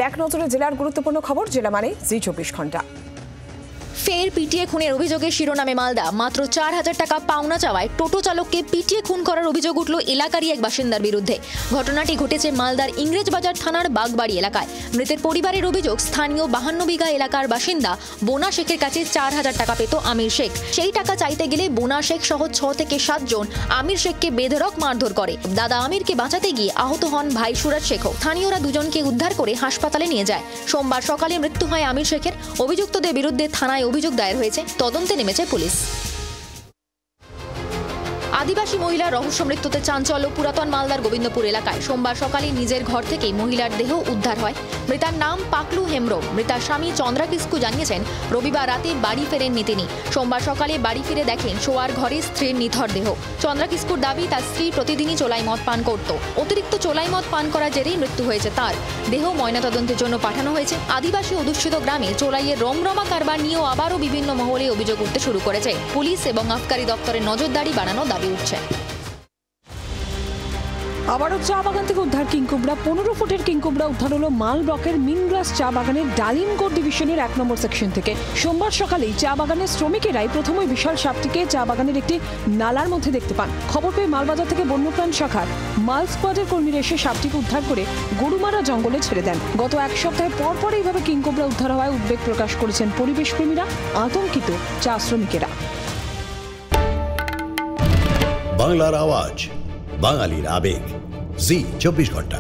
এক নজরে জেলার গুরুত্বপূর্ণ খবর, জেলা মানে জি 24 ঘন্টা। ফের পিটিয়ে খুনের অভিযোগে শিরোনামে মালদা। মাত্র 4,000 টাকা পাওনা চাওয়ায় টোটো চালককে পিটিয়ে খুন করার অভিযোগ উঠল এলাকারই এক বাসিন্দার বিরুদ্ধে। ঘটনাটি ঘটেছে মালদার ইংরেজবাজার থানার বাগবাড়ি এলাকায়। মৃতের পরিবারের অভিযোগ, স্থানীয় 52 বিঘা এলাকার বাসিন্দা বোনা শেখের কাছে 4,000 টাকা পেত আমির শেখ। সেই টাকা চাইতে গেলে বোনা শেখ সহ 6 থেকে 7 জন আমির শেখকে বেধড়ক মারধর করে। দাদা আমিরকে বাঁচাতে গিয়ে আহত হন ভাই সুরাজ শেখও। স্থানীয়রা দুজনকে উদ্ধার করে হাসপাতালে নিয়ে যায়। সোমবার সকালে মৃত্যু হয় আমির শেখের। অভিযুক্তদের বিরুদ্ধে থানায় অভিযোগ দায়ের হয়েছে। তদন্তে নেমেছে পুলিশ। আদিবাসী মহিলার রহস্য মৃত্যুতে চাঞ্চল্য পুরাতন মালদার গোবিন্দপুর এলাকায়। সোমবার সকালে নিজের ঘর থেকেই মহিলার দেহ উদ্ধার হয়। মৃতার নাম পাকলু হেমব্রম। মৃতার স্বামী চন্দ্রা কিস্কু জানিয়েছেন, রবিবার রাতে বাড়ি ফেরেননি তিনি। সোমবার সকালে বাড়ি ফিরে দেখেন শোয়ার ঘরে স্ত্রীর নিথর দেহ। চন্দ্রা কিস্কুর দাবি, তার স্ত্রী প্রতিদিনই চোলাই মদ পান করত। অতিরিক্ত চোলাই মদ পান করার জেরেই মৃত্যু হয়েছে তার। দেহ ময়নাতদন্তের জন্য পাঠানো হয়েছে। আদিবাসী অধ্যুষিত গ্রামে চোলাইয়ের রমরমা কারবার নিয়েও আবারও বিভিন্ন মহলে অভিযোগ উঠতে শুরু করেছে। পুলিশ এবং আবকারি দপ্তরের নজরদারি বাড়ানোর দাবি উঠছে। আবারও চা বাগান থেকে উদ্ধার কিংকোবরা। 15 ফুটের কিংকোবরা উদ্ধার হলো মাল ব্লকের মিনগ্রাস চা বাগানের ডালিমগড় ডিভিশনের 1 নম্বর সেকশন থেকে। সোমবার সকালেই চা বাগানের শ্রমিকেরাই প্রথমে বিশাল সাপটিকে চা বাগানের একটি নালার মধ্যে দেখতে পান। খবর পেয়ে মালবাজার থেকে বন্যপ্রাণ শাখার মাল স্কোয়াডের কর্মীরা এসে সাপটিকে উদ্ধার করে গরুমারা জঙ্গলে ছেড়ে দেন। গত 1 সপ্তাহে পর এইভাবে কিংকোবরা উদ্ধার হওয়ায় উদ্বেগ প্রকাশ করেছেন পরিবেশ প্রেমীরা, আতঙ্কিত চা শ্রমিকেরা। বাংলার আওয়াজ, বাঙালির আবেগ, জি 24 ঘন্টা।